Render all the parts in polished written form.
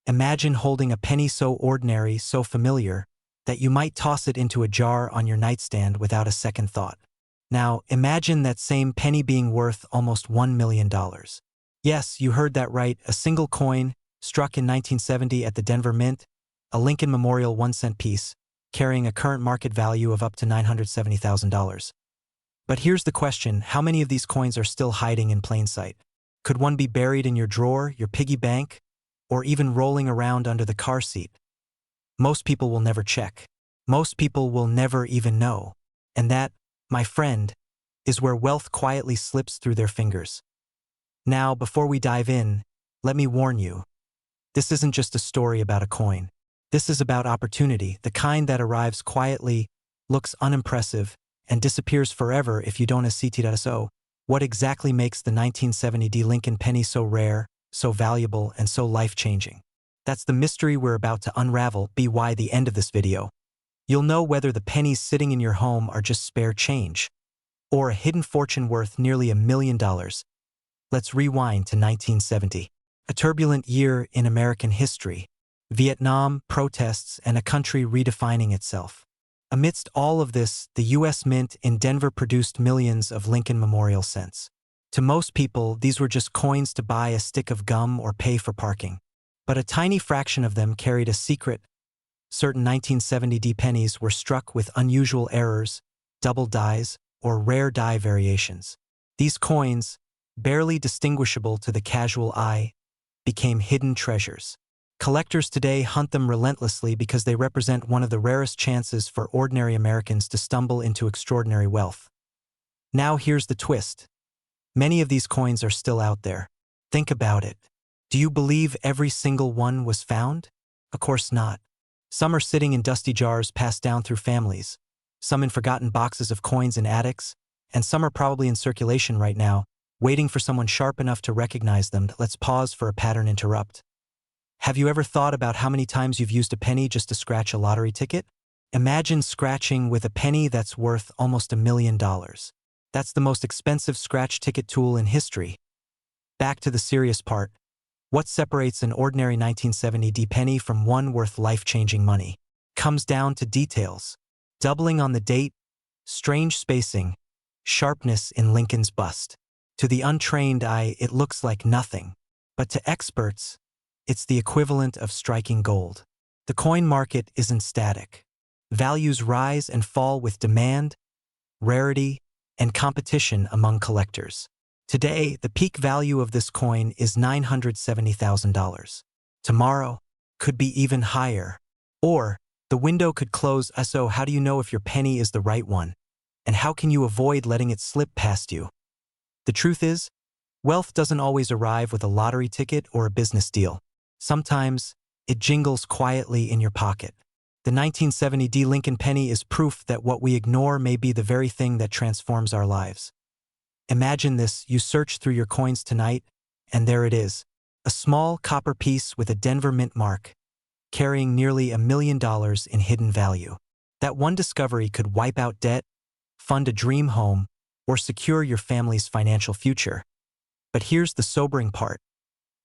Imagine holding a penny so ordinary, so familiar, that you might toss it into a jar on your nightstand without a second thought. Now, imagine that same penny being worth almost $1 million. Yes, you heard that right, a single coin, struck in 1970 at the Denver Mint, a Lincoln Memorial 1-cent piece, carrying a current market value of up to $970,000. But here's the question, how many of these coins are still hiding in plain sight? Could one be buried in your drawer, your piggy bank, or even rolling around under the car seat? Most people will never check. Most people will never even know. And that, my friend, is where wealth quietly slips through their fingers. Now, before we dive in, let me warn you. This isn't just a story about a coin. This is about opportunity, the kind that arrives quietly, looks unimpressive, and disappears forever if you don't CT.so. What exactly makes the 1970 Lincoln penny so rare, so valuable, and so life-changing? That's the mystery we're about to unravel. By the end of this video, you'll know whether the pennies sitting in your home are just spare change, or a hidden fortune worth nearly $1 million. Let's rewind to 1970. A turbulent year in American history. Vietnam, protests, and a country redefining itself. Amidst all of this, the U.S. Mint in Denver produced millions of Lincoln Memorial cents. To most people, these were just coins to buy a stick of gum or pay for parking. But a tiny fraction of them carried a secret. Certain 1970 pennies were struck with unusual errors, double dies, or rare die variations. These coins, barely distinguishable to the casual eye, became hidden treasures. Collectors today hunt them relentlessly because they represent one of the rarest chances for ordinary Americans to stumble into extraordinary wealth. Now here's the twist. Many of these coins are still out there. Think about it. Do you believe every single one was found? Of course not. Some are sitting in dusty jars passed down through families, some in forgotten boxes of coins in attics, and some are probably in circulation right now, waiting for someone sharp enough to recognize them. Let's pause for a pattern interrupt. Have you ever thought about how many times you've used a penny just to scratch a lottery ticket? Imagine scratching with a penny that's worth almost $1 million. That's the most expensive scratch ticket tool in history. Back to the serious part. What separates an ordinary 1970 penny from one worth life-changing money? Comes down to details. Doubling on the date, strange spacing, sharpness in Lincoln's bust. To the untrained eye, it looks like nothing. But to experts, it's the equivalent of striking gold. The coin market isn't static. Values rise and fall with demand, rarity, and competition among collectors. Today, the peak value of this coin is $970,000. Tomorrow could be even higher. Or, the window could close. So how do you know if your penny is the right one? And how can you avoid letting it slip past you? The truth is, wealth doesn't always arrive with a lottery ticket or a business deal. Sometimes, it jingles quietly in your pocket. The 1970 Lincoln penny is proof that what we ignore may be the very thing that transforms our lives. Imagine this, you search through your coins tonight, and there it is. A small copper piece with a Denver Mint mark, carrying nearly $1 million in hidden value. That one discovery could wipe out debt, fund a dream home, or secure your family's financial future. But here's the sobering part.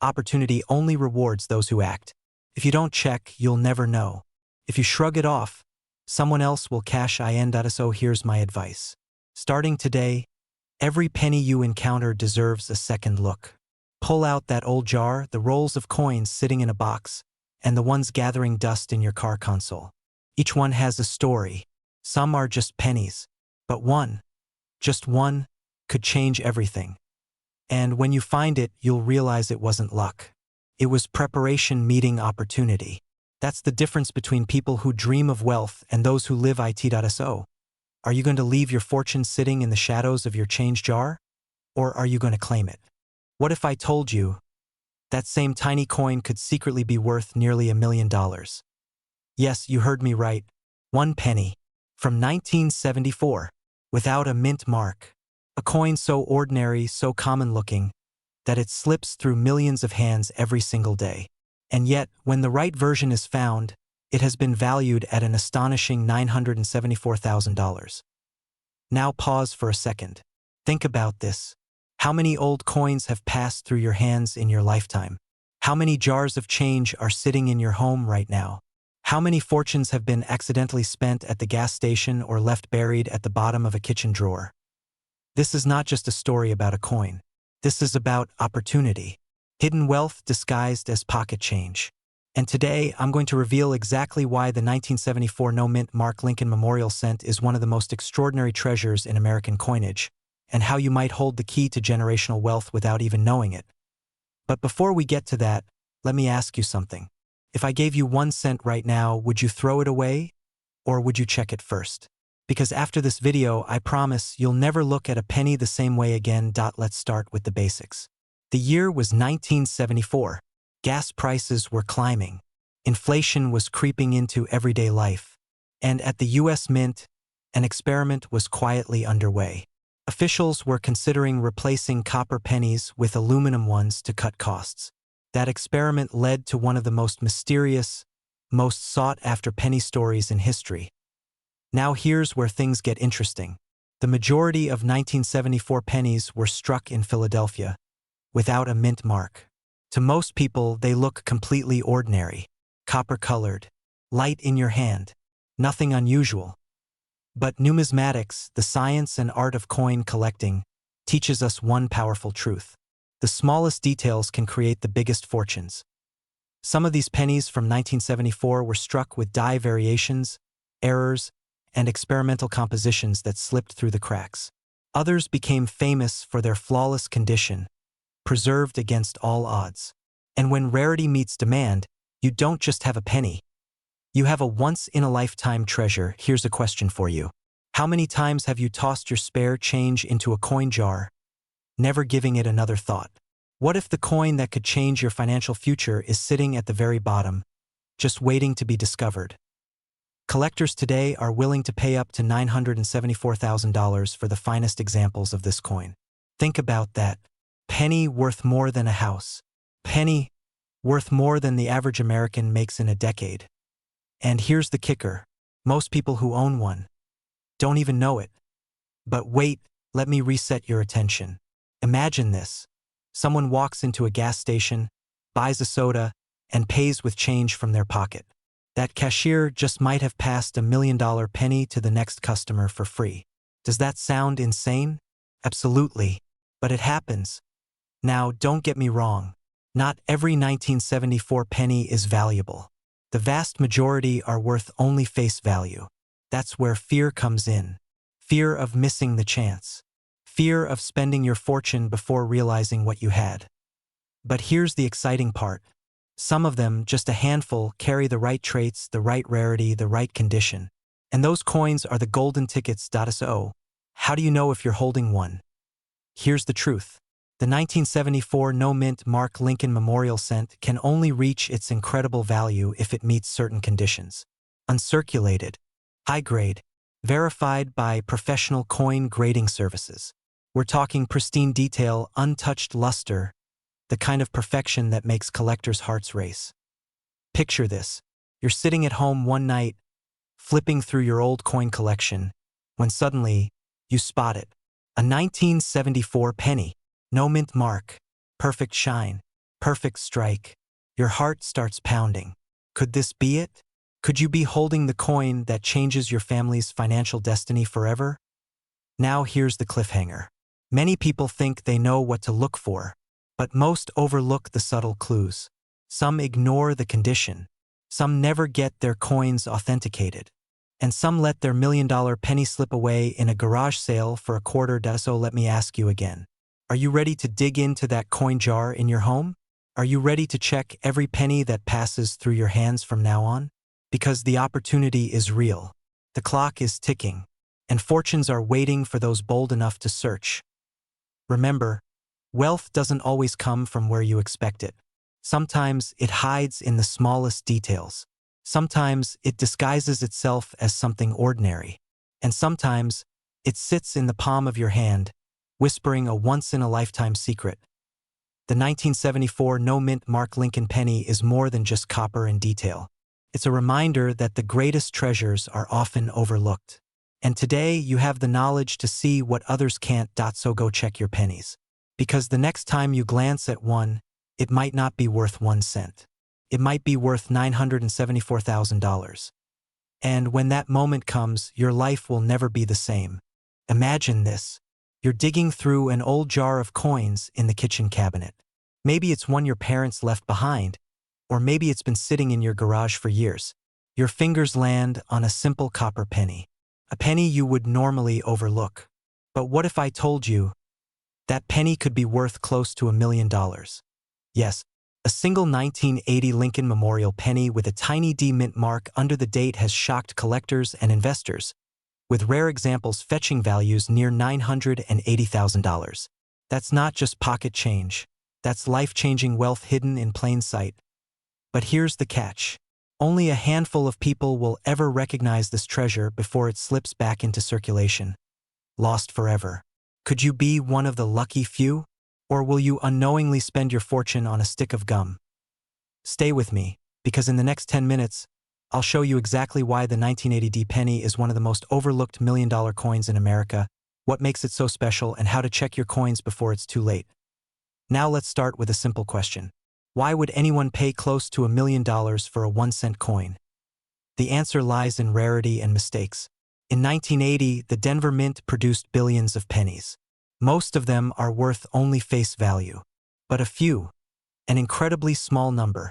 Opportunity only rewards those who act. If you don't check, you'll never know. If you shrug it off, someone else will cash in. So here's my advice. Starting today, every penny you encounter deserves a second look. Pull out that old jar, the rolls of coins sitting in a box, and the ones gathering dust in your car console. Each one has a story. Some are just pennies, but one, just one, could change everything. And when you find it, you'll realize it wasn't luck. It was preparation meeting opportunity. That's the difference between people who dream of wealth and those who live it.so. Are you going to leave your fortune sitting in the shadows of your change jar? Or are you going to claim it? What if I told you that same tiny coin could secretly be worth nearly $1 million? Yes, you heard me right. One penny. From 1974. Without a mint mark. A coin so ordinary, so common-looking, that it slips through millions of hands every single day. And yet, when the right version is found, it has been valued at an astonishing $974,000. Now pause for a second. Think about this. How many old coins have passed through your hands in your lifetime? How many jars of change are sitting in your home right now? How many fortunes have been accidentally spent at the gas station or left buried at the bottom of a kitchen drawer? This is not just a story about a coin. This is about opportunity. Hidden wealth disguised as pocket change. And today, I'm going to reveal exactly why the 1974 no-mint Mark Lincoln Memorial Cent is one of the most extraordinary treasures in American coinage, and how you might hold the key to generational wealth without even knowing it. But before we get to that, let me ask you something. If I gave you 1 cent right now, would you throw it away? Or would you check it first? Because after this video, I promise you'll never look at a penny the same way again. Let's start with the basics. The year was 1974. Gas prices were climbing. Inflation was creeping into everyday life. And at the US Mint, an experiment was quietly underway. Officials were considering replacing copper pennies with aluminum ones to cut costs. That experiment led to one of the most mysterious, most sought-after penny stories in history. Now here's where things get interesting. The majority of 1974 pennies were struck in Philadelphia, without a mint mark. To most people, they look completely ordinary, copper-colored, light in your hand, nothing unusual. But numismatics, the science and art of coin collecting, teaches us one powerful truth. The smallest details can create the biggest fortunes. Some of these pennies from 1974 were struck with die variations, errors, and experimental compositions that slipped through the cracks. Others became famous for their flawless condition, preserved against all odds. And when rarity meets demand, you don't just have a penny. You have a once-in-a-lifetime treasure. Here's a question for you. How many times have you tossed your spare change into a coin jar, never giving it another thought? What if the coin that could change your financial future is sitting at the very bottom, just waiting to be discovered? Collectors today are willing to pay up to $974,000 for the finest examples of this coin. Think about that. Penny worth more than a house. Penny worth more than the average American makes in a decade. And here's the kicker. Most people who own one don't even know it. But wait, let me reset your attention. Imagine this. Someone walks into a gas station, buys a soda, and pays with change from their pocket. That cashier just might have passed $1 million penny to the next customer for free. Does that sound insane? Absolutely. But it happens. Now, don't get me wrong. Not every 1974 penny is valuable. The vast majority are worth only face value. That's where fear comes in. Fear of missing the chance. Fear of spending your fortune before realizing what you had. But here's the exciting part. Some of them, just a handful, carry the right traits, the right rarity, the right condition. And those coins are the golden tickets. So, how do you know if you're holding one? Here's the truth. The 1974 no-mint Mark Lincoln Memorial Cent can only reach its incredible value if it meets certain conditions. Uncirculated, high-grade, verified by professional coin grading services. We're talking pristine detail, untouched luster, the kind of perfection that makes collectors' hearts race. Picture this. You're sitting at home one night, flipping through your old coin collection, when suddenly, you spot it. A 1974 penny. No mint mark, perfect shine, perfect strike. Your heart starts pounding. Could this be it? Could you be holding the coin that changes your family's financial destiny forever? Now here's the cliffhanger. Many people think they know what to look for, but most overlook the subtle clues. Some ignore the condition. Some never get their coins authenticated. And some let their $1 million penny slip away in a garage sale for a quarter. So let me ask you again. Are you ready to dig into that coin jar in your home? Are you ready to check every penny that passes through your hands from now on? Because the opportunity is real. The clock is ticking, and fortunes are waiting for those bold enough to search. Remember, wealth doesn't always come from where you expect it. Sometimes it hides in the smallest details. Sometimes it disguises itself as something ordinary. And sometimes it sits in the palm of your hand, whispering a once-in-a-lifetime secret. The 1974 no-mint Mark Lincoln penny is more than just copper and detail. It's a reminder that the greatest treasures are often overlooked. And today you have the knowledge to see what others can't. So go check your pennies. Because the next time you glance at one, it might not be worth 1 cent. It might be worth $974,000. And when that moment comes, your life will never be the same. Imagine this. You're digging through an old jar of coins in the kitchen cabinet. Maybe it's one your parents left behind, or maybe it's been sitting in your garage for years. Your fingers land on a simple copper penny. A penny you would normally overlook. But what if I told you that penny could be worth close to $1 million? Yes, a single 1980 Lincoln Memorial penny with a tiny D mint mark under the date has shocked collectors and investors, with rare examples fetching values near $980,000. That's not just pocket change. That's life-changing wealth hidden in plain sight. But here's the catch. Only a handful of people will ever recognize this treasure before it slips back into circulation. Lost forever. Could you be one of the lucky few? Or will you unknowingly spend your fortune on a stick of gum? Stay with me, because in the next 10 minutes, I'll show you exactly why the 1980 penny is one of the most overlooked million-dollar coins in America, what makes it so special, and how to check your coins before it's too late. Now let's start with a simple question. Why would anyone pay close to $1 million for a 1-cent coin? The answer lies in rarity and mistakes. In 1980, the Denver Mint produced billions of pennies. Most of them are worth only face value. But a few, an incredibly small number,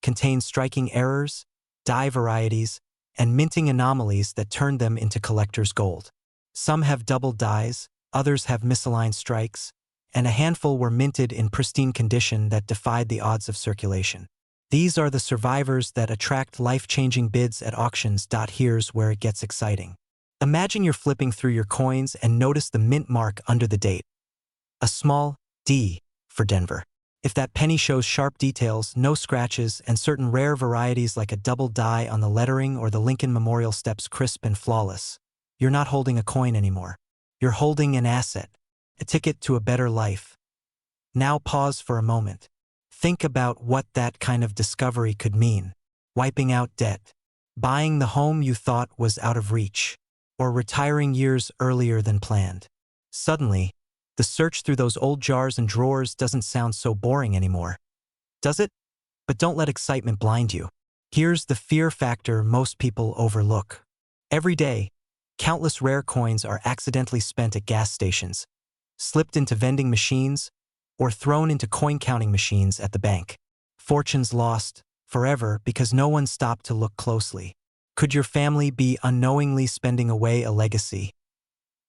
contain striking errors, die varieties, and minting anomalies that turn them into collector's gold. Some have doubled dies, others have misaligned strikes, and a handful were minted in pristine condition that defied the odds of circulation. These are the survivors that attract life-changing bids at auctions. Here's where it gets exciting. Imagine you're flipping through your coins and notice the mint mark under the date. A small D for Denver. If that penny shows sharp details, no scratches, and certain rare varieties like a double die on the lettering or the Lincoln Memorial steps crisp and flawless, you're not holding a coin anymore. You're holding an asset, a ticket to a better life. Now pause for a moment. Think about what that kind of discovery could mean. Wiping out debt, buying the home you thought was out of reach, or retiring years earlier than planned. Suddenly, the search through those old jars and drawers doesn't sound so boring anymore. Does it? But don't let excitement blind you. Here's the fear factor most people overlook. Every day, countless rare coins are accidentally spent at gas stations, slipped into vending machines, or thrown into coin-counting machines at the bank. Fortunes lost forever because no one stopped to look closely. Could your family be unknowingly spending away a legacy?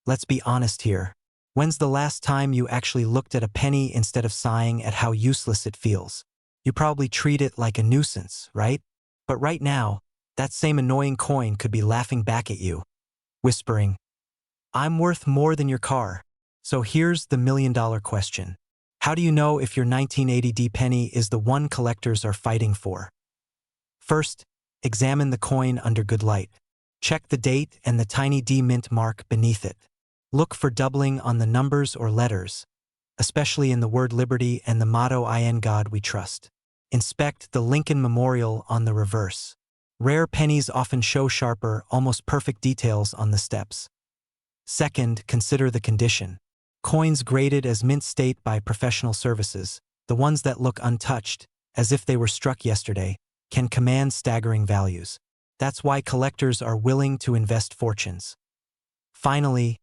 Let's be honest here. When's the last time you actually looked at a penny instead of sighing at how useless it feels? You probably treat it like a nuisance, right? But right now, that same annoying coin could be laughing back at you, whispering, "I'm worth more than your car." So here's the million-dollar question. How do you know if your 1980 penny is the one collectors are fighting for? First, examine the coin under good light. Check the date and the tiny D mint mark beneath it. Look for doubling on the numbers or letters, especially in the word liberty and the motto "In God We Trust." Inspect the Lincoln Memorial on the reverse. Rare pennies often show sharper, almost perfect details on the steps. Second, consider the condition. Coins graded as mint state by professional services, the ones that look untouched, as if they were struck yesterday, can command staggering values. That's why collectors are willing to invest fortunes. Finally,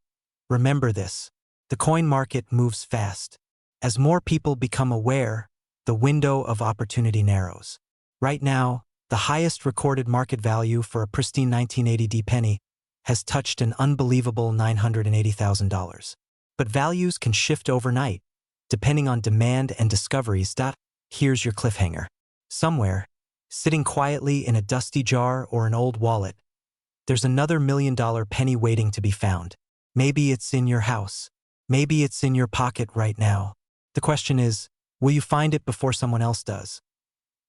remember this. The coin market moves fast. As more people become aware, the window of opportunity narrows. Right now, the highest recorded market value for a pristine 1980 penny has touched an unbelievable $980,000. But values can shift overnight, depending on demand and discoveries. Here's your cliffhanger. Somewhere, sitting quietly in a dusty jar or an old wallet, there's another million-dollar penny waiting to be found. Maybe it's in your house. Maybe it's in your pocket right now. The question is, will you find it before someone else does?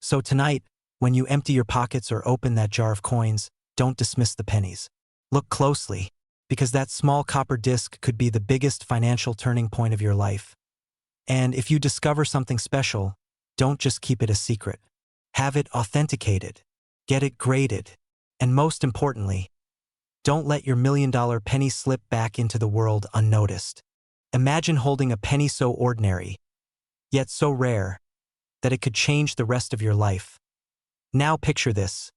So tonight, when you empty your pockets or open that jar of coins, don't dismiss the pennies. Look closely, because that small copper disc could be the biggest financial turning point of your life. And if you discover something special, don't just keep it a secret. Have it authenticated, get it graded, and most importantly, don't let your million-dollar penny slip back into the world unnoticed. Imagine holding a penny so ordinary, yet so rare, that it could change the rest of your life. Now picture this.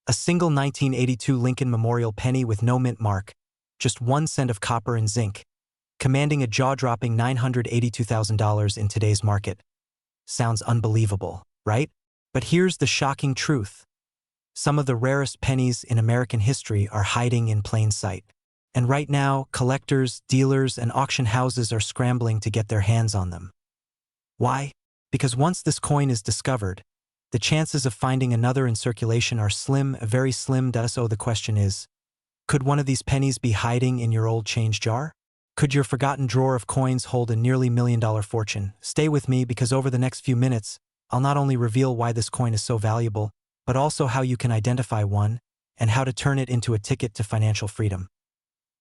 A single 1982 Lincoln Memorial penny with no mint mark, just 1 cent of copper and zinc, commanding a jaw-dropping $982,000 in today's market. Sounds unbelievable, right? But here's the shocking truth. Some of the rarest pennies in American history are hiding in plain sight. And right now, collectors, dealers, and auction houses are scrambling to get their hands on them. Why? Because once this coin is discovered, the chances of finding another in circulation are slim, very slim. So the question is, could one of these pennies be hiding in your old change jar? Could your forgotten drawer of coins hold a nearly $1 million fortune? Stay with me, because over the next few minutes, I'll not only reveal why this coin is so valuable, but also how you can identify one and how to turn it into a ticket to financial freedom.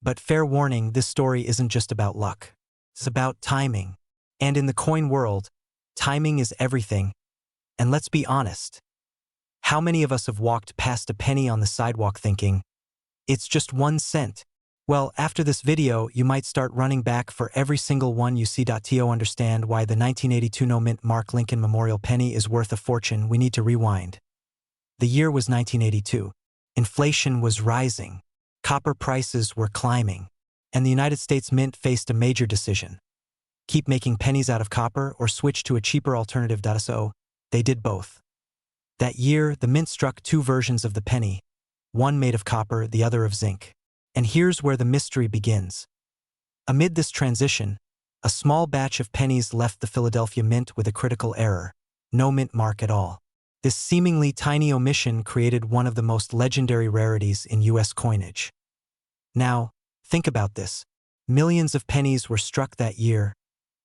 But fair warning, this story isn't just about luck. It's about timing. And in the coin world, timing is everything. And let's be honest. How many of us have walked past a penny on the sidewalk thinking, it's just 1 cent? Well, after this video, you might start running back for every single one you see. To understand why the 1982 no mint mark Lincoln Memorial penny is worth a fortune, we need to rewind. The year was 1982. Inflation was rising. Copper prices were climbing. And the United States Mint faced a major decision. Keep making pennies out of copper or switch to a cheaper alternative. So they did both. That year, the mint struck 2 versions of the penny, one made of copper, the other of zinc. And here's where the mystery begins. Amid this transition, a small batch of pennies left the Philadelphia Mint with a critical error: no mint mark at all. This seemingly tiny omission created one of the most legendary rarities in U.S. coinage. Now, think about this. Millions of pennies were struck that year,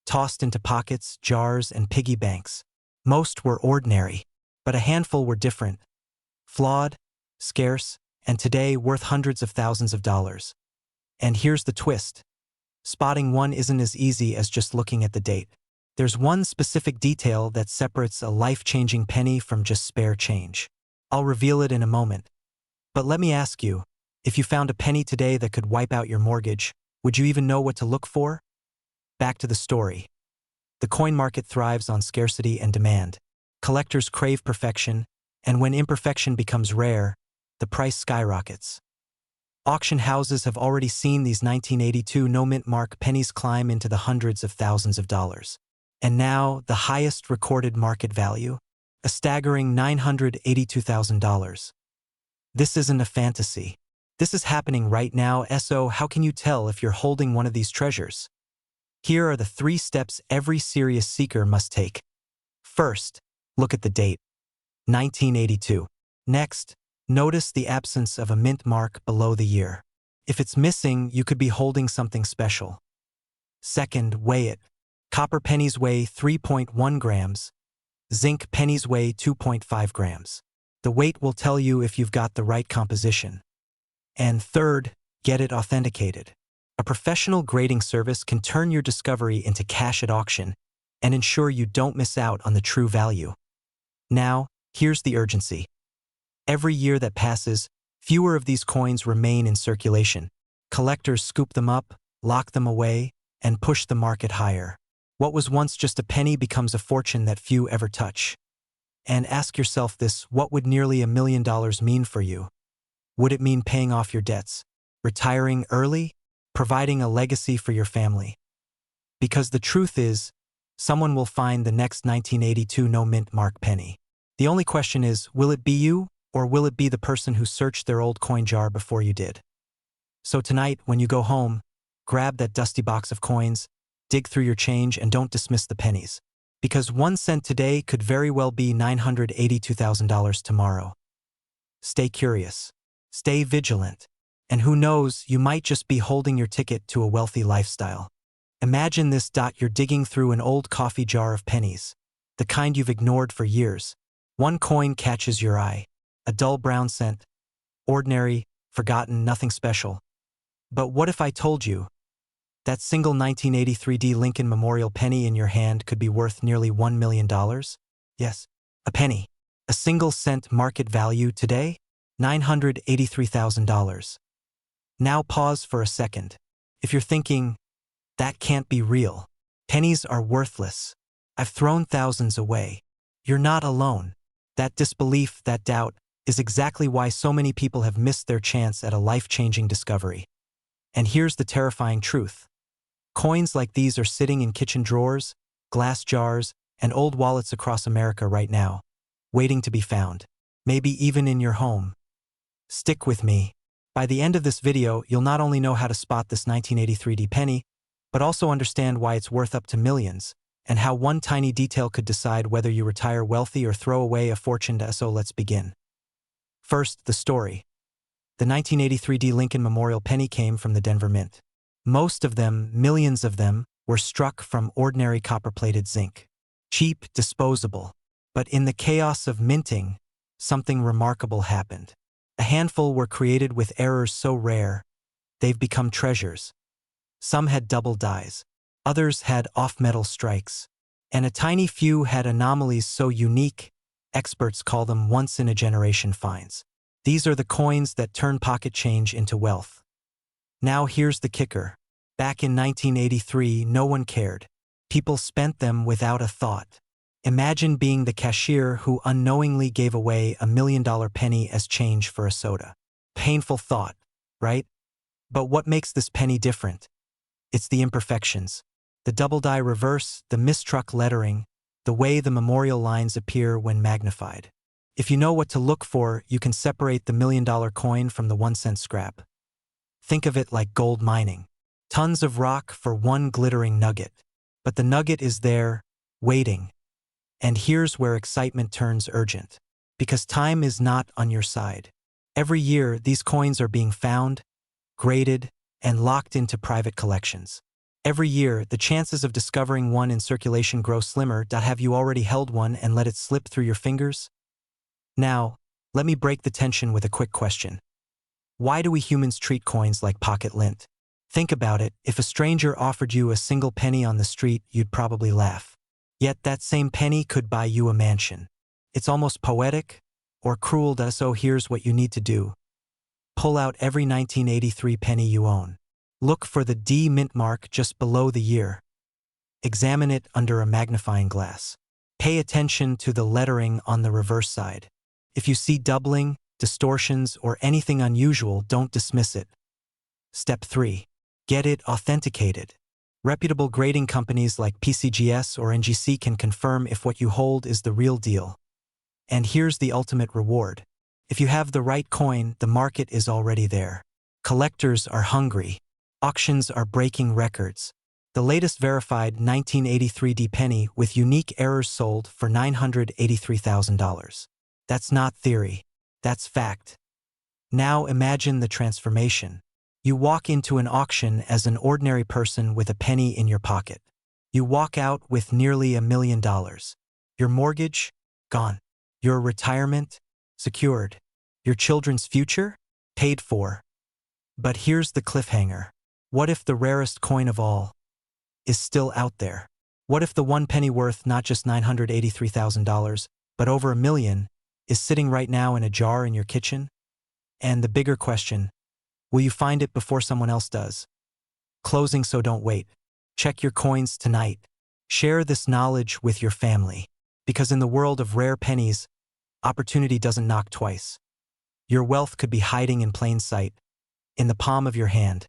tossed into pockets, jars, and piggy banks. Most were ordinary, but a handful were different, flawed, scarce, and today worth hundreds of thousands of dollars. And here's the twist. Spotting one isn't as easy as just looking at the date. There's one specific detail that separates a life-changing penny from just spare change. I'll reveal it in a moment. But let me ask you, if you found a penny today that could wipe out your mortgage, would you even know what to look for? Back to the story. The coin market thrives on scarcity and demand. Collectors crave perfection, and when imperfection becomes rare, the price skyrockets. Auction houses have already seen these 1982 no mint mark pennies climb into the hundreds of thousands of dollars. And now, the highest recorded market value, a staggering $982,000. This isn't a fantasy. This is happening right now. So how can you tell if you're holding one of these treasures? Here are the 3 steps every serious seeker must take. First, look at the date. 1982. Next, notice the absence of a mint mark below the year. If it's missing, you could be holding something special. Second, weigh it. Copper pennies weigh 3.1 grams. Zinc pennies weigh 2.5 grams. The weight will tell you if you've got the right composition. And third, get it authenticated. A professional grading service can turn your discovery into cash at auction and ensure you don't miss out on the true value. Now, here's the urgency. Every year that passes, fewer of these coins remain in circulation. Collectors scoop them up, lock them away, and push the market higher. What was once just a penny becomes a fortune that few ever touch. And ask yourself this: what would nearly $1 million mean for you? Would it mean paying off your debts, retiring early, providing a legacy for your family? Because the truth is, someone will find the next 1982 no mint mark penny. The only question is, will it be you, or will it be the person who searched their old coin jar before you did? So tonight, when you go home, grab that dusty box of coins, dig through your change, and don't dismiss the pennies. Because 1 cent today could very well be $982,000 tomorrow. Stay curious. Stay vigilant. And who knows, you might just be holding your ticket to a wealthy lifestyle. Imagine this: you're digging through an old coffee jar of pennies, the kind you've ignored for years. One coin catches your eye. A dull brown cent. Ordinary, forgotten, nothing special. But what if I told you that single 1983 Lincoln Memorial penny in your hand could be worth nearly $1 million? Yes, a penny. A single cent market value today? $983,000. Now pause for a second. If you're thinking, that can't be real. Pennies are worthless. I've thrown thousands away. You're not alone. That disbelief, that doubt, is exactly why so many people have missed their chance at a life-changing discovery. And here's the terrifying truth. Coins like these are sitting in kitchen drawers, glass jars, and old wallets across America right now, waiting to be found. Maybe even in your home. Stick with me. By the end of this video, you'll not only know how to spot this 1983 penny, but also understand why it's worth up to millions, and how one tiny detail could decide whether you retire wealthy or throw away a fortune. So let's begin. First, the story. The 1983 Lincoln Memorial penny came from the Denver Mint. Most of them, millions of them, were struck from ordinary copper-plated zinc. Cheap, disposable. But in the chaos of minting, something remarkable happened. A handful were created with errors so rare, they've become treasures. Some had double dies. Others had off-metal strikes. And a tiny few had anomalies so unique, experts call them once-in-a-generation finds. These are the coins that turn pocket change into wealth. Now here's the kicker. Back in 1983, no one cared. People spent them without a thought. Imagine being the cashier who unknowingly gave away $1 million penny as change for a soda. Painful thought, right? But what makes this penny different? It's the imperfections. The double die reverse, the mistruck lettering, the way the memorial lines appear when magnified. If you know what to look for, you can separate the $1 million coin from the 1-cent scrap. Think of it like gold mining. Tons of rock for one glittering nugget. But the nugget is there, waiting. And here's where excitement turns urgent. Because time is not on your side. Every year, these coins are being found, graded, and locked into private collections. Every year, the chances of discovering one in circulation grow slimmer. Have you already held one and let it slip through your fingers? Now, let me break the tension with a quick question. Why do we humans treat coins like pocket lint? Think about it, if a stranger offered you a single penny on the street, you'd probably laugh. Yet that same penny could buy you a mansion. It's almost poetic, or cruel. So here's what you need to do. Pull out every 1983 penny you own. Look for the D mint mark just below the year. Examine it under a magnifying glass. Pay attention to the lettering on the reverse side. If you see doubling, distortions, or anything unusual, don't dismiss it. Step 3. Get it authenticated. Reputable grading companies like PCGS or NGC can confirm if what you hold is the real deal. And here's the ultimate reward. If you have the right coin, the market is already there. Collectors are hungry. Auctions are breaking records. The latest verified 1983 penny with unique errors sold for $983,000. That's not theory. That's fact. Now imagine the transformation. You walk into an auction as an ordinary person with a penny in your pocket. You walk out with nearly $1 million. Your mortgage? Gone. Your retirement? Secured. Your children's future? Paid for. But here's the cliffhanger. What if the rarest coin of all is still out there? What if the one penny worth not just $983,000, but over $1 million, is sitting right now in a jar in your kitchen? And the bigger question, will you find it before someone else does? Closing, so don't wait. Check your coins tonight. Share this knowledge with your family. Because in the world of rare pennies, opportunity doesn't knock twice. Your wealth could be hiding in plain sight, in the palm of your hand.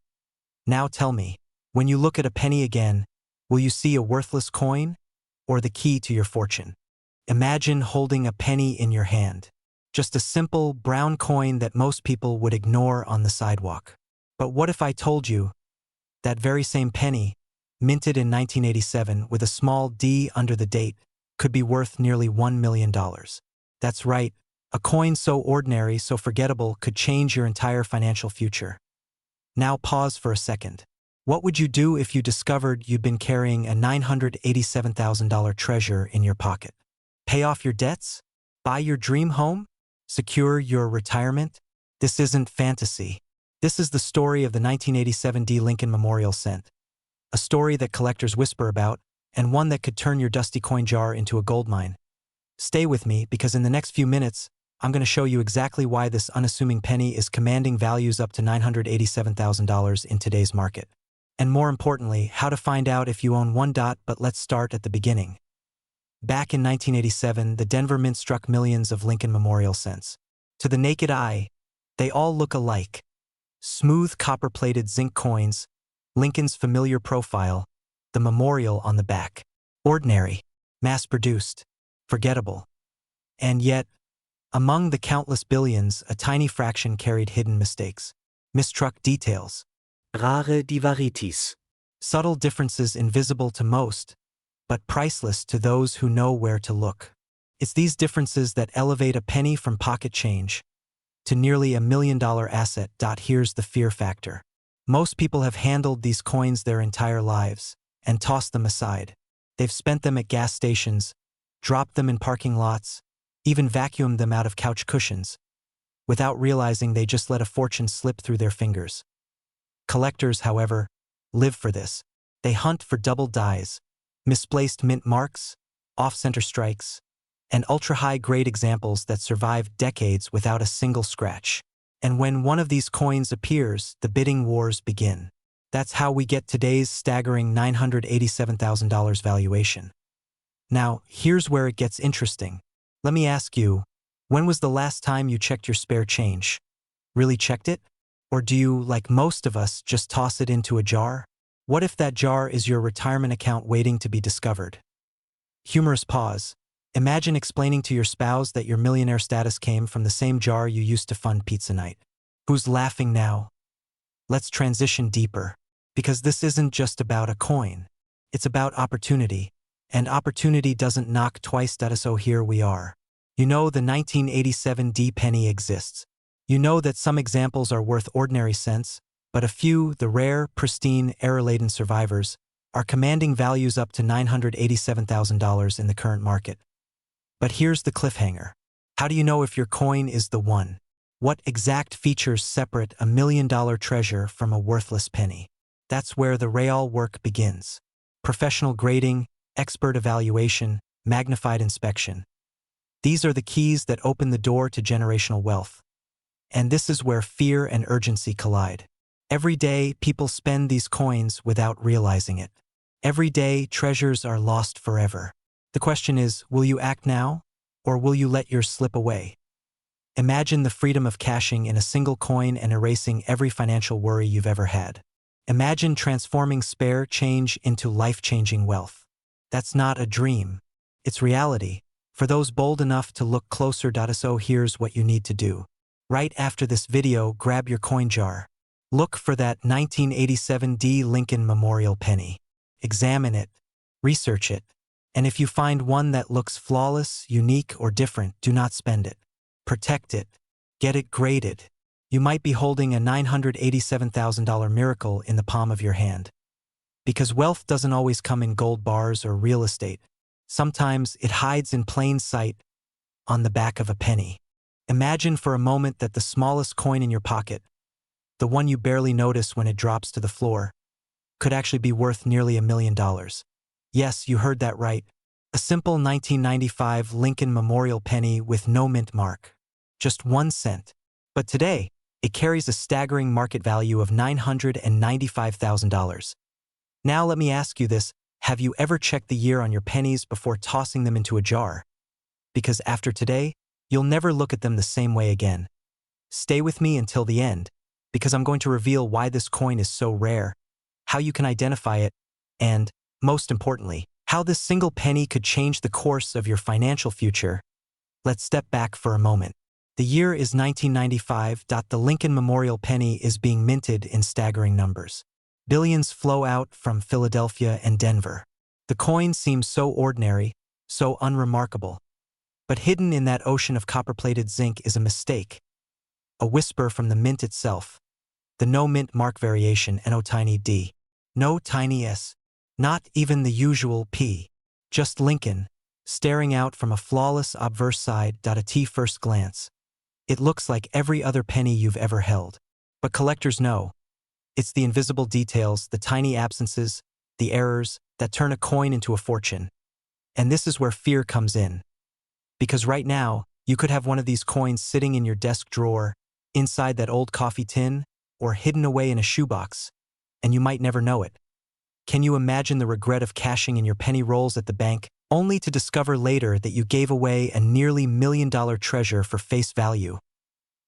Now tell me, when you look at a penny again, will you see a worthless coin or the key to your fortune? Imagine holding a penny in your hand. Just a simple, brown coin that most people would ignore on the sidewalk. But what if I told you that very same penny, minted in 1987 with a small D under the date, could be worth nearly $1 million? That's right, a coin so ordinary, so forgettable, could change your entire financial future. Now pause for a second. What would you do if you discovered you'd been carrying a $987,000 treasure in your pocket? Pay off your debts? Buy your dream home? Secure your retirement? This isn't fantasy. This is the story of the 1987 Lincoln Memorial Cent. A story that collectors whisper about, and one that could turn your dusty coin jar into a gold mine. Stay with me, because in the next few minutes, I'm going to show you exactly why this unassuming penny is commanding values up to $987,000 in today's market. And more importantly, how to find out if you own one. But let's start at the beginning. Back in 1987, the Denver Mint struck millions of Lincoln memorial cents. To the naked eye, they all look alike. Smooth copper-plated zinc coins, Lincoln's familiar profile, the memorial on the back. Ordinary, mass-produced, forgettable. And yet, among the countless billions, a tiny fraction carried hidden mistakes. Mistruck details. Rare divaritis. Subtle differences invisible to most, but priceless to those who know where to look. It's these differences that elevate a penny from pocket change to nearly $1 million asset. Here's the fear factor. Most people have handled these coins their entire lives and tossed them aside. They've spent them at gas stations, dropped them in parking lots, even vacuumed them out of couch cushions, without realizing they just let a fortune slip through their fingers. Collectors, however, live for this. They hunt for double dies, misplaced mint marks, off-center strikes, and ultra-high-grade examples that survive decades without a single scratch. And when one of these coins appears, the bidding wars begin. That's how we get today's staggering $987,000 valuation. Now, here's where it gets interesting. Let me ask you, when was the last time you checked your spare change? Really checked it? Or do you, like most of us, just toss it into a jar? What if that jar is your retirement account waiting to be discovered? Humorous pause. Imagine explaining to your spouse that your millionaire status came from the same jar you used to fund pizza night. Who's laughing now? Let's transition deeper. Because this isn't just about a coin. It's about opportunity. And opportunity doesn't knock twice. So here we are. You know the 1987 D penny exists. You know that some examples are worth ordinary cents, but a few, the rare, pristine, error-laden survivors, are commanding values up to $987,000 in the current market. But here's the cliffhanger. How do you know if your coin is the one? What exact features separate a $1 million treasure from a worthless penny? That's where the real work begins. Professional grading, expert evaluation, magnified inspection. These are the keys that open the door to generational wealth. And this is where fear and urgency collide. Every day, people spend these coins without realizing it. Every day, treasures are lost forever. The question is, will you act now, or will you let yours slip away? Imagine the freedom of cashing in a single coin and erasing every financial worry you've ever had. Imagine transforming spare change into life-changing wealth. That's not a dream. It's reality. For those bold enough to look closer. So here's what you need to do. Right after this video, grab your coin jar. Look for that 1987 D Lincoln Memorial penny. Examine it. Research it. And if you find one that looks flawless, unique, or different, do not spend it. Protect it. Get it graded. You might be holding a $987,000 miracle in the palm of your hand. Because wealth doesn't always come in gold bars or real estate. Sometimes it hides in plain sight on the back of a penny. Imagine for a moment that the smallest coin in your pocket, the one you barely notice when it drops to the floor, could actually be worth nearly $1 million. Yes, you heard that right. A simple 1995 Lincoln Memorial penny with no mint mark. Just 1 cent. But today, it carries a staggering market value of $995,000. Now let me ask you this, have you ever checked the year on your pennies before tossing them into a jar? Because after today, you'll never look at them the same way again. Stay with me until the end, because I'm going to reveal why this coin is so rare, how you can identify it, and, most importantly, how this single penny could change the course of your financial future. Let's step back for a moment. The year is 1995. The Lincoln Memorial penny is being minted in staggering numbers. Billions flow out from Philadelphia and Denver. The coin seems so ordinary, so unremarkable. But hidden in that ocean of copper-plated zinc is a mistake. A whisper from the mint itself. The no mint mark variation, no tiny d. No tiny s. Not even the usual p. Just Lincoln, staring out from a flawless obverse side. At first glance, it looks like every other penny you've ever held. But collectors know. It's the invisible details, the tiny absences, the errors, that turn a coin into a fortune. And this is where fear comes in. Because right now, you could have one of these coins sitting in your desk drawer, inside that old coffee tin, or hidden away in a shoebox, and you might never know it. Can you imagine the regret of cashing in your penny rolls at the bank, only to discover later that you gave away a nearly $1 million treasure for face value.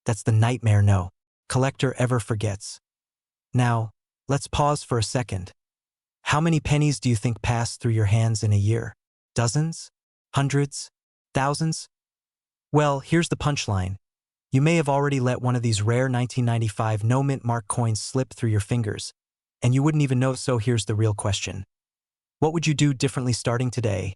That's the nightmare no collector ever forgets. Now, let's pause for a second. How many pennies do you think pass through your hands in a year? Dozens? Hundreds? Thousands? Well, here's the punchline. You may have already let one of these rare 1995 no-mint mark coins slip through your fingers, and you wouldn't even know. So here's the real question. What would you do differently starting today?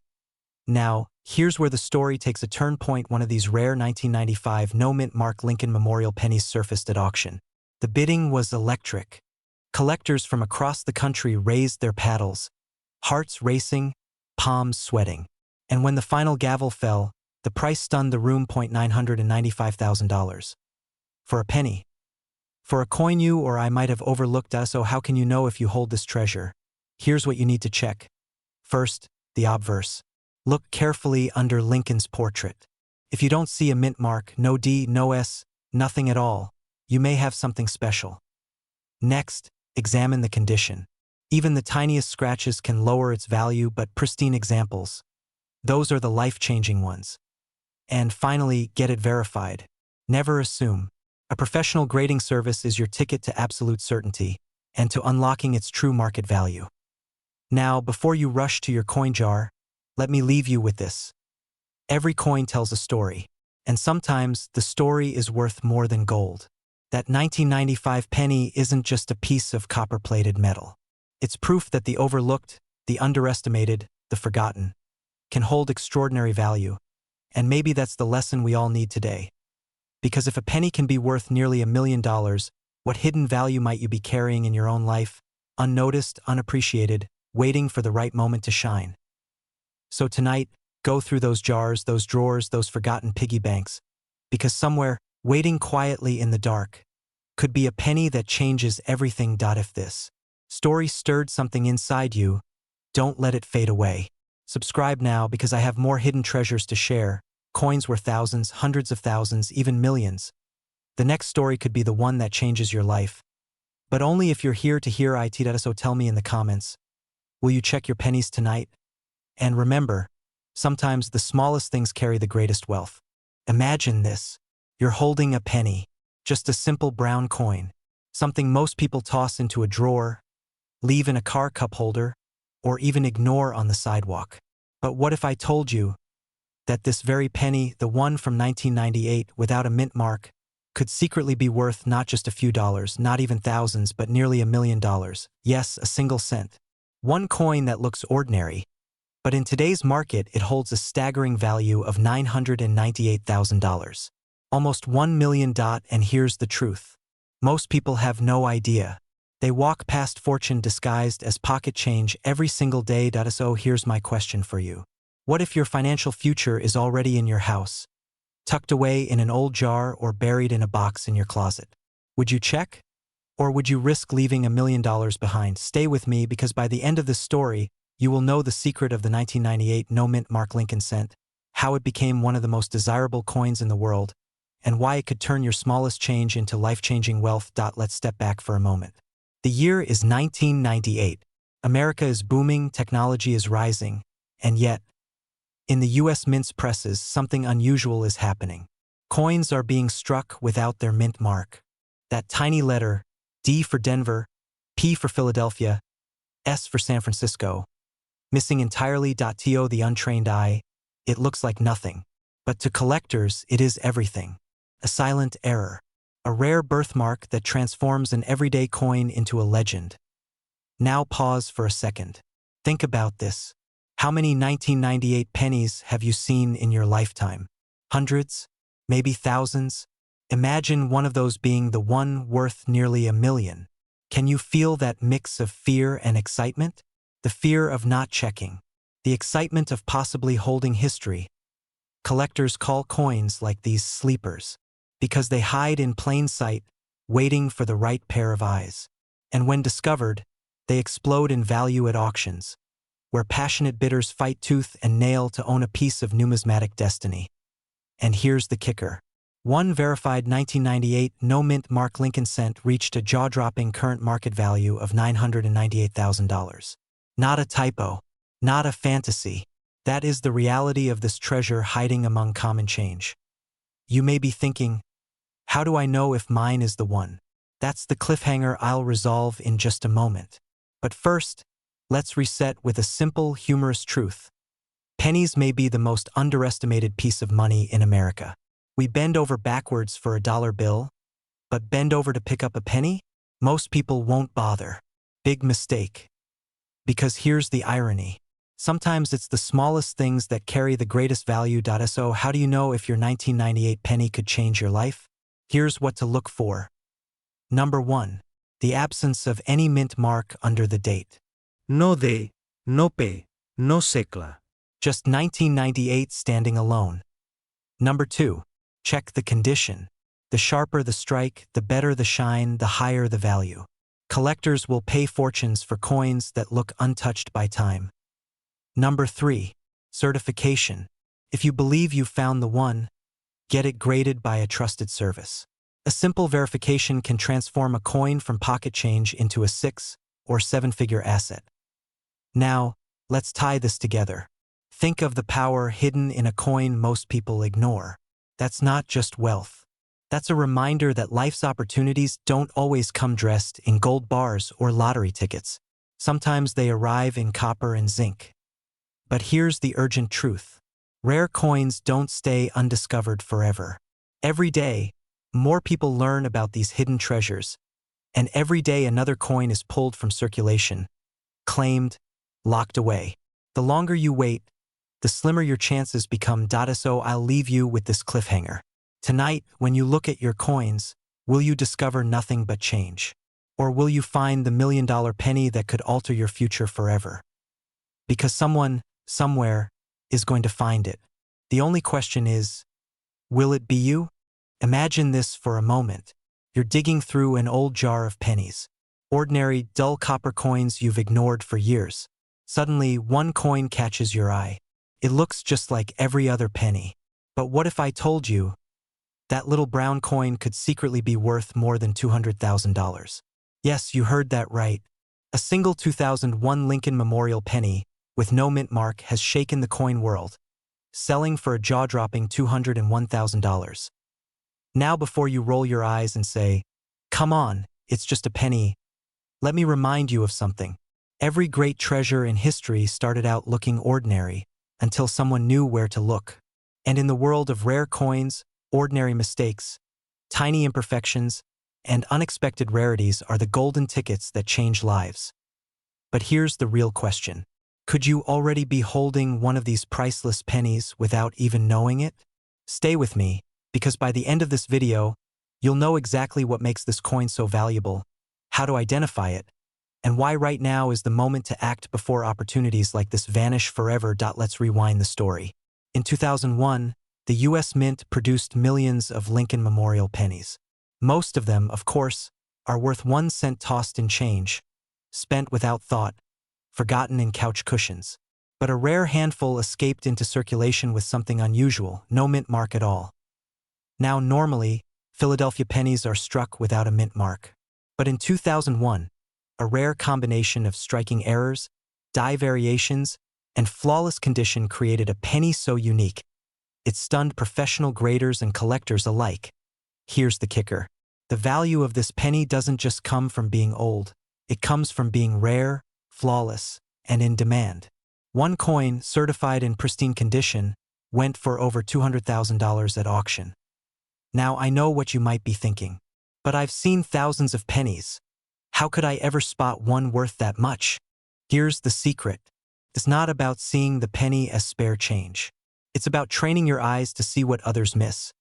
Now, here's where the story takes a turn point. One of these rare 1995 no-mint mark Lincoln Memorial pennies surfaced at auction. The bidding was electric. Collectors from across the country raised their paddles, hearts racing, palms sweating. And when the final gavel fell, the price stunned the room. $995,000. For a penny. For a coin you or I might have overlooked. So how can you know if you hold this treasure? Here's what you need to check. First, the obverse. Look carefully under Lincoln's portrait. If you don't see a mint mark, no D, no S, nothing at all, you may have something special. Next, examine the condition. Even the tiniest scratches can lower its value, but pristine examples, those are the life-changing ones. And finally, get it verified. Never assume. A professional grading service is your ticket to absolute certainty and to unlocking its true market value. Now, before you rush to your coin jar, let me leave you with this. Every coin tells a story, and sometimes the story is worth more than gold. That 1995 penny isn't just a piece of copper-plated metal. It's proof that the overlooked, the underestimated, the forgotten, can hold extraordinary value. And maybe that's the lesson we all need today. Because if a penny can be worth nearly $1 million, what hidden value might you be carrying in your own life, unnoticed, unappreciated, waiting for the right moment to shine? So tonight, go through those jars, those drawers, those forgotten piggy banks, because somewhere, waiting quietly in the dark, could be a penny that changes everything. If this story stirred something inside you, don't let it fade away. Subscribe now because I have more hidden treasures to share, coins worth thousands, hundreds of thousands, even millions. The next story could be the one that changes your life. But only if you're here to hear it. So tell me in the comments, will you check your pennies tonight? And remember, sometimes the smallest things carry the greatest wealth. Imagine this. You're holding a penny, just a simple brown coin, something most people toss into a drawer, leave in a car cup holder, or even ignore on the sidewalk. But what if I told you that this very penny, the one from 1998 without a mint mark, could secretly be worth not just a few dollars, not even thousands, but nearly $1 million. Yes, a single cent. One coin that looks ordinary, but in today's market it holds a staggering value of $998,000. Almost $1 million. And here's the truth. Most people have no idea. They walk past fortune disguised as pocket change every single day. So here's my question for you. What if your financial future is already in your house, tucked away in an old jar or buried in a box in your closet? Would you check? Or would you risk leaving $1 million behind? Stay with me because by the end of this story, you will know the secret of the 1998 no-mint mark Lincoln cent, how it became one of the most desirable coins in the world, and why it could turn your smallest change into life-changing wealth. Let's step back for a moment. The year is 1998. America is booming, technology is rising, and yet, in the U.S. Mint's presses, something unusual is happening. Coins are being struck without their mint mark. That tiny letter, D for Denver, P for Philadelphia, S for San Francisco, missing entirely. To the untrained eye, it looks like nothing. But to collectors, it is everything. A silent error. A rare birthmark that transforms an everyday coin into a legend. Now pause for a second. Think about this. How many 1998 pennies have you seen in your lifetime? Hundreds? Maybe thousands? Imagine one of those being the one worth nearly $1 million. Can you feel that mix of fear and excitement? The fear of not checking. The excitement of possibly holding history. Collectors call coins like these sleepers, because they hide in plain sight, waiting for the right pair of eyes. And when discovered, they explode in value at auctions, where passionate bidders fight tooth and nail to own a piece of numismatic destiny. And here's the kicker. One verified 1998 no-mint mark Lincoln cent reached a jaw-dropping current market value of $998,000. Not a typo. Not a fantasy. That is the reality of this treasure hiding among common change. You may be thinking, how do I know if mine is the one? That's the cliffhanger I'll resolve in just a moment. But first, let's reset with a simple, humorous truth. Pennies may be the most underestimated piece of money in America. We bend over backwards for a dollar bill, but bend over to pick up a penny? Most people won't bother. Big mistake. Because here's the irony. Sometimes it's the smallest things that carry the greatest value. So how do you know if your 1998 penny could change your life? Here's what to look for. Number 1. The absence of any mint mark under the date. No de, no pe, no secla. Just 1998 standing alone. Number 2. Check the condition. The sharper the strike, the better the shine, the higher the value. Collectors will pay fortunes for coins that look untouched by time. Number 3. Certification. If you believe you've found the one, get it graded by a trusted service. A simple verification can transform a coin from pocket change into a 6- or 7-figure asset. Now, let's tie this together. Think of the power hidden in a coin most people ignore. That's not just wealth. That's a reminder that life's opportunities don't always come dressed in gold bars or lottery tickets. Sometimes they arrive in copper and zinc. But here's the urgent truth. Rare coins don't stay undiscovered forever. Every day, more people learn about these hidden treasures, and every day another coin is pulled from circulation, claimed, locked away. The longer you wait, the slimmer your chances become. So I'll leave you with this cliffhanger. Tonight, when you look at your coins, will you discover nothing but change? Or will you find the $1 million penny that could alter your future forever? Because someone, somewhere, is going to find it. The only question is, will it be you? Imagine this for a moment. You're digging through an old jar of pennies. Ordinary, dull copper coins you've ignored for years. Suddenly, one coin catches your eye. It looks just like every other penny. But what if I told you that little brown coin could secretly be worth more than $200,000? Yes, you heard that right. A single 2001 Lincoln Memorial penny with no mint mark has shaken the coin world, selling for a jaw-dropping $201,000. Now before you roll your eyes and say, "Come on, it's just a penny," let me remind you of something. Every great treasure in history started out looking ordinary until someone knew where to look. And in the world of rare coins, ordinary mistakes, tiny imperfections, and unexpected rarities are the golden tickets that change lives. But here's the real question. Could you already be holding one of these priceless pennies without even knowing it? Stay with me, because by the end of this video, you'll know exactly what makes this coin so valuable, how to identify it, and why right now is the moment to act before opportunities like this vanish forever. Let's rewind the story. In 2001, the U.S. Mint produced millions of Lincoln Memorial pennies. Most of them, of course, are worth 1 cent tossed in change, spent without thought, forgotten in couch cushions. But a rare handful escaped into circulation with something unusual, no mint mark at all. Now, normally, Philadelphia pennies are struck without a mint mark. But in 2001, a rare combination of striking errors, die variations, and flawless condition created a penny so unique, it stunned professional graders and collectors alike. Here's the kicker. The value of this penny doesn't just come from being old. It comes from being rare, flawless, and in demand. One coin, certified in pristine condition, went for over $200,000 at auction. Now, I know what you might be thinking. But I've seen thousands of pennies. How could I ever spot one worth that much? Here's the secret. It's not about seeing the penny as spare change. It's about training your eyes to see what others miss.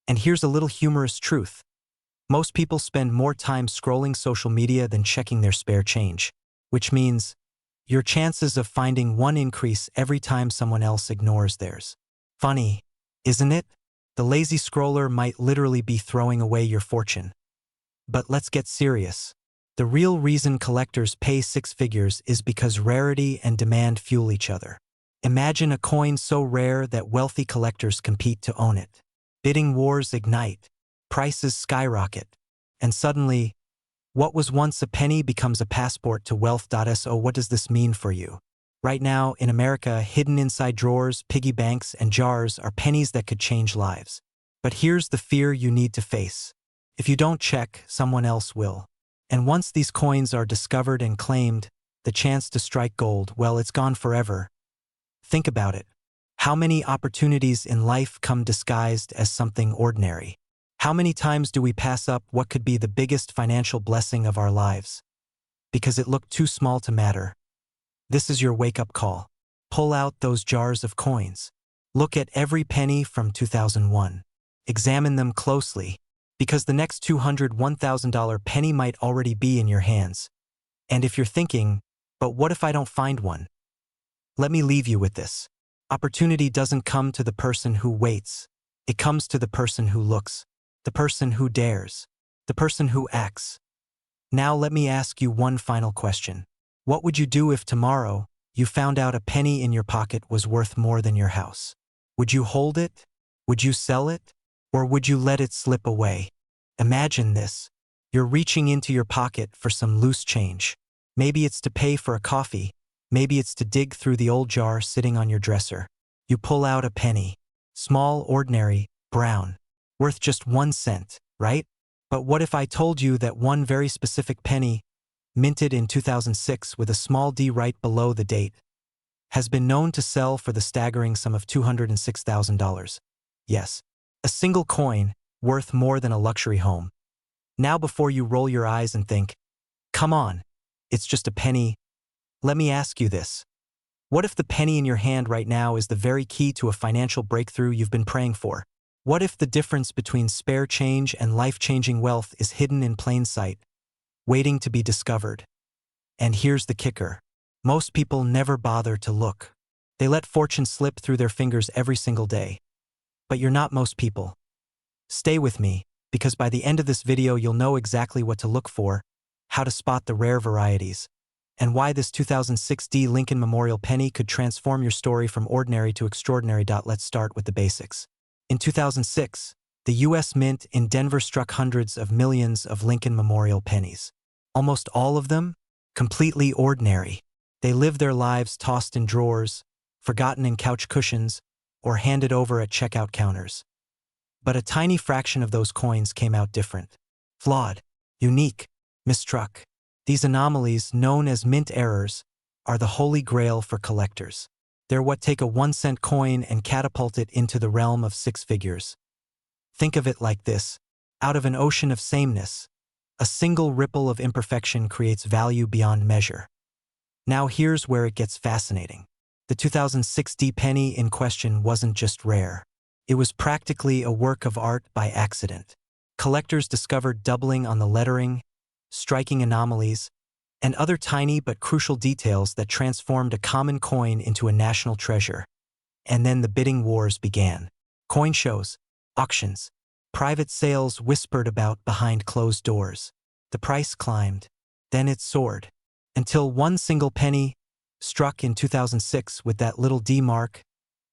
And here's a little humorous truth. Most people spend more time scrolling social media than checking their spare change, which means your chances of finding one increase every time someone else ignores theirs. Funny, isn't it? The lazy scroller might literally be throwing away your fortune. But let's get serious. The real reason collectors pay 6 figures is because rarity and demand fuel each other. Imagine a coin so rare that wealthy collectors compete to own it. Bidding wars ignite, prices skyrocket, and suddenly, what was once a penny becomes a passport to wealth. So what does this mean for you? Right now, in America, hidden inside drawers, piggy banks, and jars are pennies that could change lives. But here's the fear you need to face. If you don't check, someone else will. And once these coins are discovered and claimed, the chance to strike gold, well, it's gone forever. Think about it. How many opportunities in life come disguised as something ordinary? How many times do we pass up what could be the biggest financial blessing of our lives? Because it looked too small to matter. This is your wake-up call. Pull out those jars of coins. Look at every penny from 2001. Examine them closely, because the next $200, $1,000 penny might already be in your hands. And if you're thinking, but what if I don't find one? Let me leave you with this. Opportunity doesn't come to the person who waits. It comes to the person who looks, the person who dares, the person who acts. Now let me ask you one final question. What would you do if tomorrow you found out a penny in your pocket was worth more than your house? Would you hold it? Would you sell it? Or would you let it slip away? Imagine this. You're reaching into your pocket for some loose change. Maybe it's to pay for a coffee. Maybe it's to dig through the old jar sitting on your dresser. You pull out a penny. Small, ordinary, brown. Worth just 1 cent, right? But what if I told you that one very specific penny, minted in 2006 with a small d right below the date, has been known to sell for the staggering sum of $206,000? Yes, a single coin worth more than a luxury home. Now before you roll your eyes and think, come on, it's just a penny, let me ask you this. What if the penny in your hand right now is the very key to a financial breakthrough you've been praying for? What if the difference between spare change and life-changing wealth is hidden in plain sight, waiting to be discovered? And here's the kicker. Most people never bother to look. They let fortune slip through their fingers every single day. But you're not most people. Stay with me, because by the end of this video you'll know exactly what to look for, how to spot the rare varieties, and why this 2006 D Lincoln Memorial penny could transform your story from ordinary to extraordinary. Let's start with the basics. In 2006, the U.S. Mint in Denver struck hundreds of millions of Lincoln Memorial pennies. Almost all of them completely ordinary. They lived their lives tossed in drawers, forgotten in couch cushions, or handed over at checkout counters. But a tiny fraction of those coins came out different. Flawed, unique, mistruck. These anomalies, known as mint errors, are the holy grail for collectors. They're what take a 1-cent coin and catapult it into the realm of 6 figures. Think of it like this. Out of an ocean of sameness, a single ripple of imperfection creates value beyond measure. Now here's where it gets fascinating. The 2006 D penny in question wasn't just rare. It was practically a work of art by accident. Collectors discovered doubling on the lettering, striking anomalies, and other tiny but crucial details that transformed a common coin into a national treasure. And then the bidding wars began. Coin shows, auctions, private sales whispered about behind closed doors. The price climbed, then it soared, until one single penny, struck in 2006 with that little D mark,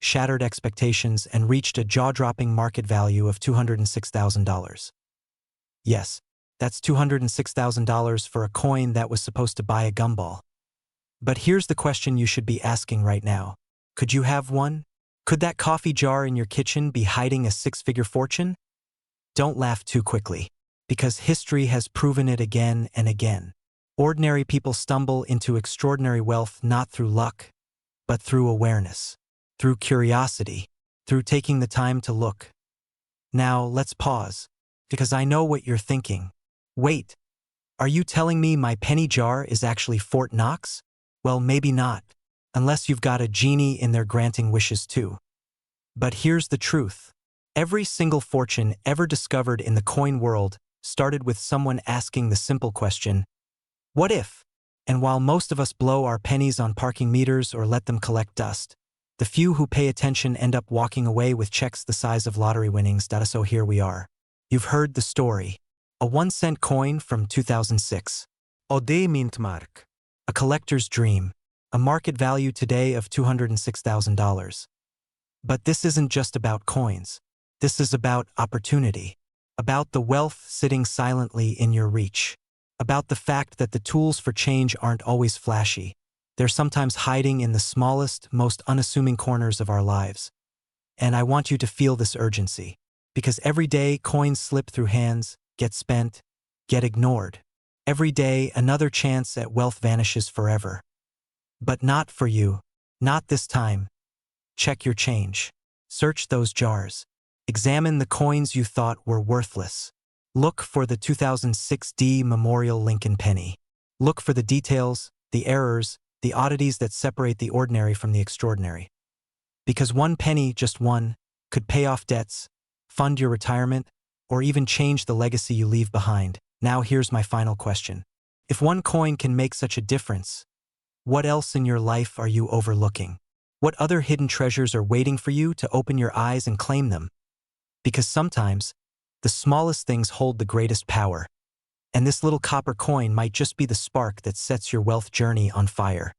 shattered expectations and reached a jaw-dropping market value of $206,000. Yes, that's $206,000 for a coin that was supposed to buy a gumball. But here's the question you should be asking right now. Could you have one? Could that coffee jar in your kitchen be hiding a 6-figure fortune? Don't laugh too quickly, because history has proven it again and again. Ordinary people stumble into extraordinary wealth not through luck, but through awareness, through curiosity, through taking the time to look. Now, let's pause, because I know what you're thinking. Wait, are you telling me my penny jar is actually Fort Knox? Well, maybe not, unless you've got a genie in there granting wishes too. But here's the truth. Every single fortune ever discovered in the coin world started with someone asking the simple question, what if? And while most of us blow our pennies on parking meters or let them collect dust, the few who pay attention end up walking away with checks the size of lottery winnings. So here we are. You've heard the story. A 1-cent coin from 2006. Ode mint mark. A collector's dream. A market value today of $206,000. But this isn't just about coins. This is about opportunity. About the wealth sitting silently in your reach. About the fact that the tools for change aren't always flashy, They're sometimes hiding in the smallest, most unassuming corners of our lives. And I want you to feel this urgency. Because every day, coins slip through hands, get spent, get ignored. Every day, another chance at wealth vanishes forever. But not for you. Not this time. Check your change. Search those jars. Examine the coins you thought were worthless. Look for the 2006 D Memorial Lincoln penny. Look for the details, the errors, the oddities that separate the ordinary from the extraordinary. Because one penny, just one, could pay off debts, fund your retirement, or even change the legacy you leave behind. Now here's my final question. If one coin can make such a difference, what else in your life are you overlooking? What other hidden treasures are waiting for you to open your eyes and claim them? Because sometimes, the smallest things hold the greatest power. And this little copper coin might just be the spark that sets your wealth journey on fire.